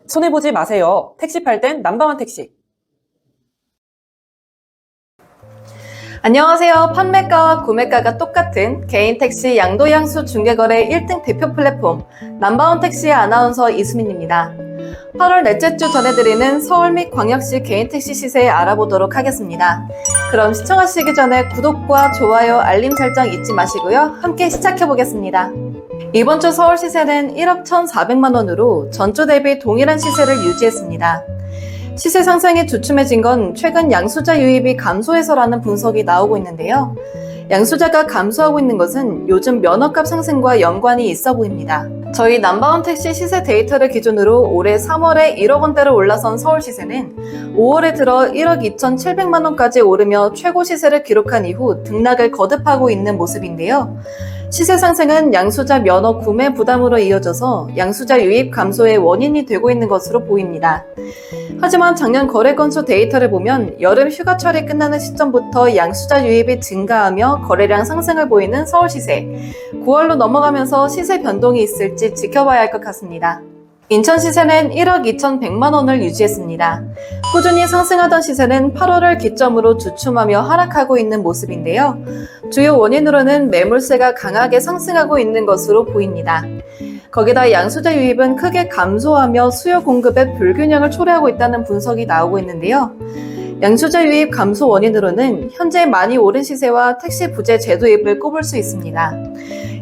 손해보지 마세요. 택시 팔 땐 넘버원 택시. 안녕하세요. 판매가와 구매가가 똑같은 개인 택시 양도양수 중개거래 1등 대표 플랫폼 넘버원 택시의 아나운서 이수민입니다. 8월 넷째 주 전해드리는 서울 및 광역시 개인 택시 시세 알아보도록 하겠습니다. 그럼 시청하시기 전에 구독과 좋아요, 알림 설정 잊지 마시고요. 함께 시작해보겠습니다. 이번 주 서울 시세는 1억 1,400만 원으로 전주 대비 동일한 시세를 유지했습니다. 시세 상승이 주춤해진 건 최근 양수자 유입이 감소해서라는 분석이 나오고 있는데요. 양수자가 감소하고 있는 것은 요즘 면허값 상승과 연관이 있어 보입니다. 저희 넘버원 택시 시세 데이터를 기준으로 올해 3월에 1억 원대로 올라선 서울 시세는 5월에 들어 1억 2,700만 원까지 오르며 최고 시세를 기록한 이후 등락을 거듭하고 있는 모습인데요. 시세 상승은 양수자 면허 구매 부담으로 이어져서 양수자 유입 감소의 원인이 되고 있는 것으로 보입니다. 하지만 작년 거래 건수 데이터를 보면 여름 휴가철이 끝나는 시점부터 양수자 유입이 증가하며 거래량 상승을 보이는 서울 시세. 9월로 넘어가면서 시세 변동이 있을지 지켜봐야 할 것 같습니다. 인천 시세는 1억 2,100만 원을 유지했습니다. 꾸준히 상승하던 시세는 8월을 기점으로 주춤하며 하락하고 있는 모습인데요. 주요 원인으로는 매물세가 강하게 상승하고 있는 것으로 보입니다. 거기다 양수자 유입은 크게 감소하며 수요 공급의 불균형을 초래하고 있다는 분석이 나오고 있는데요. 양수자 유입 감소 원인으로는 현재 많이 오른 시세와 택시 부재 제도입을 꼽을 수 있습니다.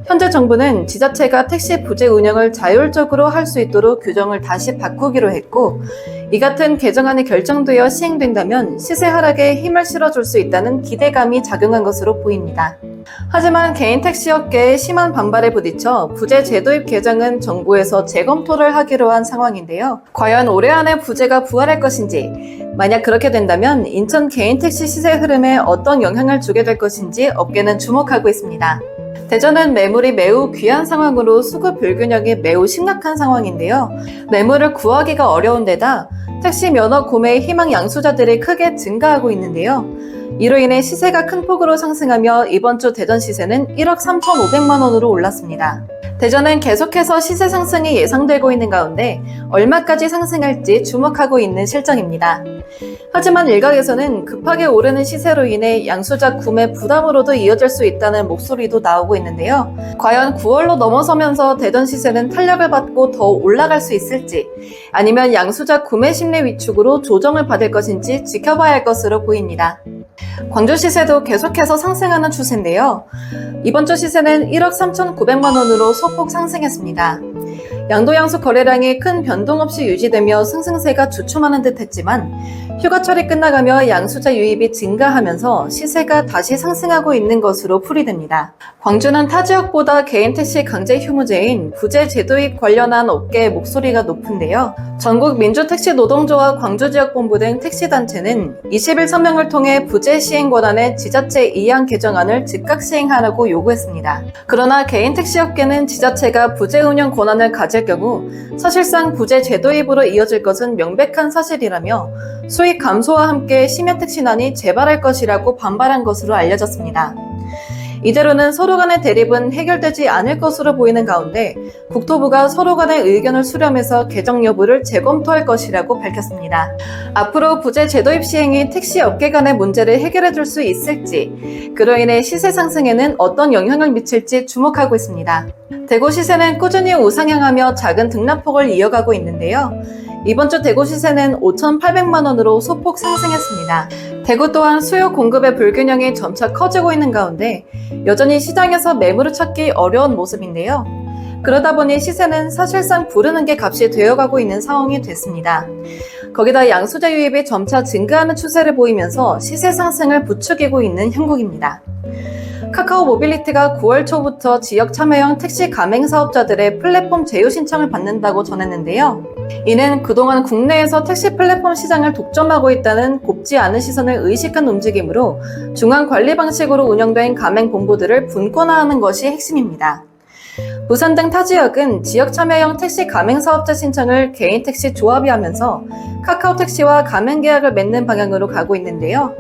현재 정부는 지자체가 택시 부재 운영을 자율적으로 할 수 있도록 규정을 다시 바꾸기로 했고, 이 같은 개정안이 결정되어 시행된다면 시세 하락에 힘을 실어줄 수 있다는 기대감이 작용한 것으로 보입니다. 하지만 개인 택시 업계의 심한 반발에 부딪혀 부재 제도입 개정은 정부에서 재검토를 하기로 한 상황인데요. 과연 올해 안에 부재가 부활할 것인지, 만약 그렇게 된다면 인천 개인 택시 시세 흐름에 어떤 영향을 주게 될 것인지 업계는 주목하고 있습니다. 대전은 매물이 매우 귀한 상황으로 수급 불균형이 매우 심각한 상황인데요. 매물을 구하기가 어려운 데다 택시 면허 구매의 희망 양수자들이 크게 증가하고 있는데요. 이로 인해 시세가 큰 폭으로 상승하며 이번 주 대전 시세는 1억 3,500만 원으로 올랐습니다. 대전은 계속해서 시세 상승이 예상되고 있는 가운데 얼마까지 상승할지 주목하고 있는 실정입니다. 하지만 일각에서는 급하게 오르는 시세로 인해 양수자 구매 부담으로도 이어질 수 있다는 목소리도 나오고 있는데요. 과연 9월로 넘어서면서 대전 시세는 탄력을 받고 더 올라갈 수 있을지, 아니면 양수자 구매 심리 위축으로 조정을 받을 것인지 지켜봐야 할 것으로 보입니다. 광주 시세도 계속해서 상승하는 추세인데요. 이번 주 시세는 1억 3,900만 원으로 소폭 상승했습니다. 양도양수 거래량이 큰 변동 없이 유지되며 상승세가 주춤하는 듯 했지만 휴가철이 끝나가며 양수자 유입이 증가하면서 시세가 다시 상승하고 있는 것으로 풀이됩니다. 광주는 타 지역보다 개인 택시 강제 휴무제인 부재 제도입 관련한 업계의 목소리가 높은데요. 전국 민주택시 노동조합 광주지역본부 등 택시단체는 20일 서명을 통해 부재 시행 권한의 지자체 이양 개정안을 즉각 시행하라고 요구했습니다. 그러나 개인 택시업계는 지자체가 부재 운영 권한을 가질 경우 사실상 부재 제도입으로 이어질 것은 명백한 사실이라며 수익 감소와 함께 심야택시난이 재발할 것이라고 반발한 것으로 알려졌습니다. 이대로는 서로 간의 대립은 해결되지 않을 것으로 보이는 가운데 국토부가 서로 간의 의견을 수렴해서 개정 여부를 재검토할 것이라고 밝혔습니다. 앞으로 부재 제도입 시행이 택시 업계 간의 문제를 해결해 줄 수 있을지, 그로 인해 시세 상승에는 어떤 영향을 미칠지 주목하고 있습니다. 대구 시세는 꾸준히 우상향하며 작은 등락폭을 이어가고 있는데요. 이번 주 대구 시세는 5,800만 원으로 소폭 상승했습니다. 대구 또한 수요 공급의 불균형이 점차 커지고 있는 가운데 여전히 시장에서 매물을 찾기 어려운 모습인데요. 그러다 보니 시세는 사실상 부르는 게 값이 되어가고 있는 상황이 됐습니다. 거기다 양수자 유입이 점차 증가하는 추세를 보이면서 시세 상승을 부추기고 있는 형국입니다. 카카오 모빌리티가 9월 초부터 지역 참여형 택시 가맹 사업자들의 플랫폼 제휴 신청을 받는다고 전했는데요. 이는 그동안 국내에서 택시 플랫폼 시장을 독점하고 있다는 곱지 않은 시선을 의식한 움직임으로 중앙 관리 방식으로 운영된 가맹 본부들을 분권화하는 것이 핵심입니다. 부산 등 타 지역은 지역 참여형 택시 가맹 사업자 신청을 개인 택시 조합이 하면서 카카오 택시와 가맹 계약을 맺는 방향으로 가고 있는데요.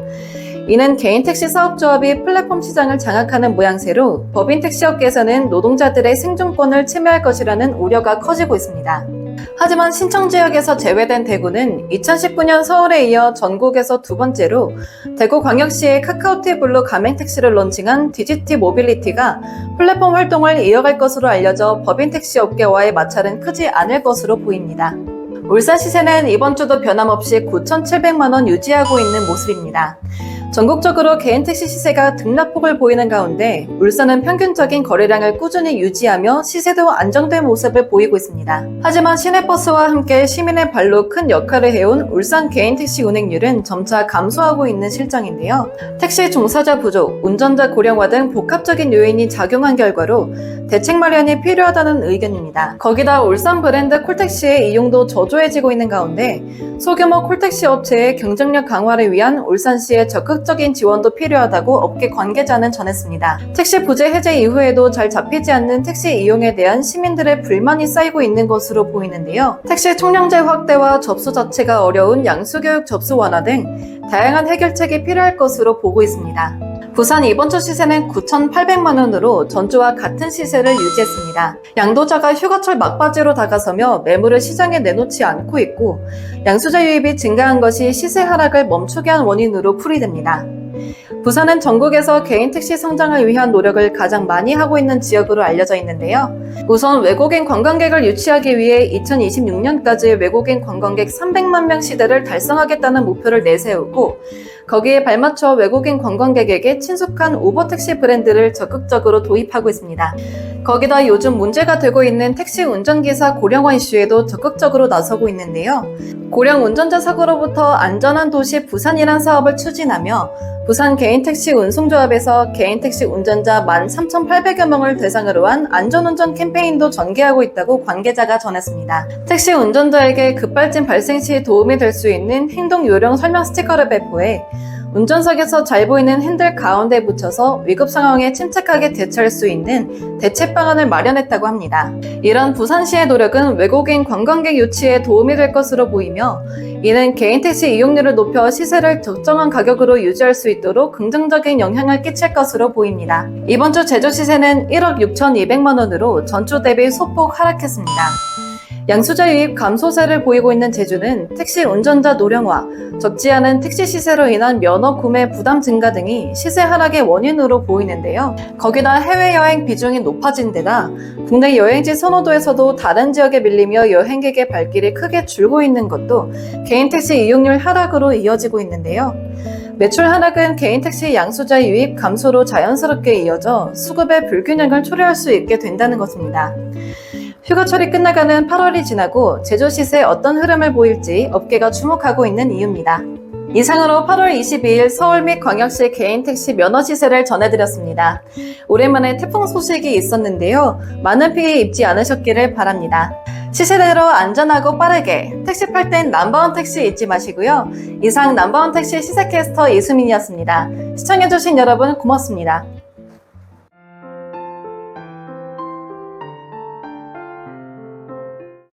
이는 개인 택시 사업조합이 플랫폼 시장을 장악하는 모양새로 법인 택시업계에서는 노동자들의 생존권을 침해할 것이라는 우려가 커지고 있습니다. 하지만 신청지역에서 제외된 대구는 2019년 서울에 이어 전국에서 두 번째로 대구광역시의 카카오티 블루 가맹택시를 론칭한 디지티 모빌리티가 플랫폼 활동을 이어갈 것으로 알려져 법인 택시 업계와의 마찰은 크지 않을 것으로 보입니다. 울산 시세는 이번 주도 변함없이 9,700만 원 유지하고 있는 모습입니다. 전국적으로 개인 택시 시세가 등락폭을 보이는 가운데 울산은 평균적인 거래량을 꾸준히 유지하며 시세도 안정된 모습을 보이고 있습니다. 하지만 시내버스와 함께 시민의 발로 큰 역할을 해온 울산 개인 택시 운행률은 점차 감소하고 있는 실정인데요. 택시 종사자 부족, 운전자 고령화 등 복합적인 요인이 작용한 결과로 대책 마련이 필요하다는 의견입니다. 거기다 울산 브랜드 콜택시의 이용도 저조해지고 있는 가운데 소규모 콜택시 업체의 경쟁력 강화를 위한 울산시의 적극적인 지원도 필요하다고 업계 관계자는 전했습니다. 택시 부재 해제 이후에도 잘 잡히지 않는 택시 이용에 대한 시민들의 불만이 쌓이고 있는 것으로 보이는데요. 택시 총량제 확대와 접수 자체가 어려운 양수교육 접수 완화 등 다양한 해결책이 필요할 것으로 보고 있습니다. 부산 이번 주 시세는 9,800만 원으로 전주와 같은 시세를 유지했습니다. 양도자가 휴가철 막바지로 다가서며 매물을 시장에 내놓지 않고 있고 양수자 유입이 증가한 것이 시세 하락을 멈추게 한 원인으로 풀이됩니다. 부산은 전국에서 개인 택시 성장을 위한 노력을 가장 많이 하고 있는 지역으로 알려져 있는데요. 우선 외국인 관광객을 유치하기 위해 2026년까지 외국인 관광객 300만 명 시대를 달성하겠다는 목표를 내세우고 거기에 발맞춰 외국인 관광객에게 친숙한 우버택시 브랜드를 적극적으로 도입하고 있습니다. 거기다 요즘 문제가 되고 있는 택시 운전기사 고령화 이슈에도 적극적으로 나서고 있는데요. 고령 운전자 사고로부터 안전한 도시 부산이란 사업을 추진하며 부산 개인택시 운송조합에서 개인택시 운전자 13,800여 명을 대상으로 한 안전운전 캠페인도 전개하고 있다고 관계자가 전했습니다. 택시 운전자에게 급발진 발생 시 도움이 될 수 있는 행동 요령 설명 스티커를 배포해 운전석에서 잘 보이는 핸들 가운데 붙여서 위급 상황에 침착하게 대처할 수 있는 대체 방안을 마련했다고 합니다. 이런 부산시의 노력은 외국인 관광객 유치에 도움이 될 것으로 보이며 이는 개인 택시 이용률을 높여 시세를 적정한 가격으로 유지할 수 있도록 긍정적인 영향을 끼칠 것으로 보입니다. 이번 주 제주 시세는 1억 6,200만 원으로 전주 대비 소폭 하락했습니다. 양수자 유입 감소세를 보이고 있는 제주는 택시 운전자 노령화, 적지 않은 택시 시세로 인한 면허 구매 부담 증가 등이 시세 하락의 원인으로 보이는데요. 거기다 해외여행 비중이 높아진 데다 국내 여행지 선호도에서도 다른 지역에 밀리며 여행객의 발길이 크게 줄고 있는 것도 개인 택시 이용률 하락으로 이어지고 있는데요. 매출 하락은 개인 택시 양수자 유입 감소로 자연스럽게 이어져 수급의 불균형을 초래할 수 있게 된다는 것입니다. 휴가철이 끝나가는 8월이 지나고 제주 시세에 어떤 흐름을 보일지 업계가 주목하고 있는 이유입니다. 이상으로 8월 22일 서울 및 광역시 개인 택시 면허 시세를 전해드렸습니다. 오랜만에 태풍 소식이 있었는데요. 많은 피해 입지 않으셨기를 바랍니다. 시세대로 안전하고 빠르게 택시 팔 땐 넘버원 택시 잊지 마시고요. 이상 넘버원 택시 시세캐스터 이수민이었습니다. 시청해주신 여러분 고맙습니다.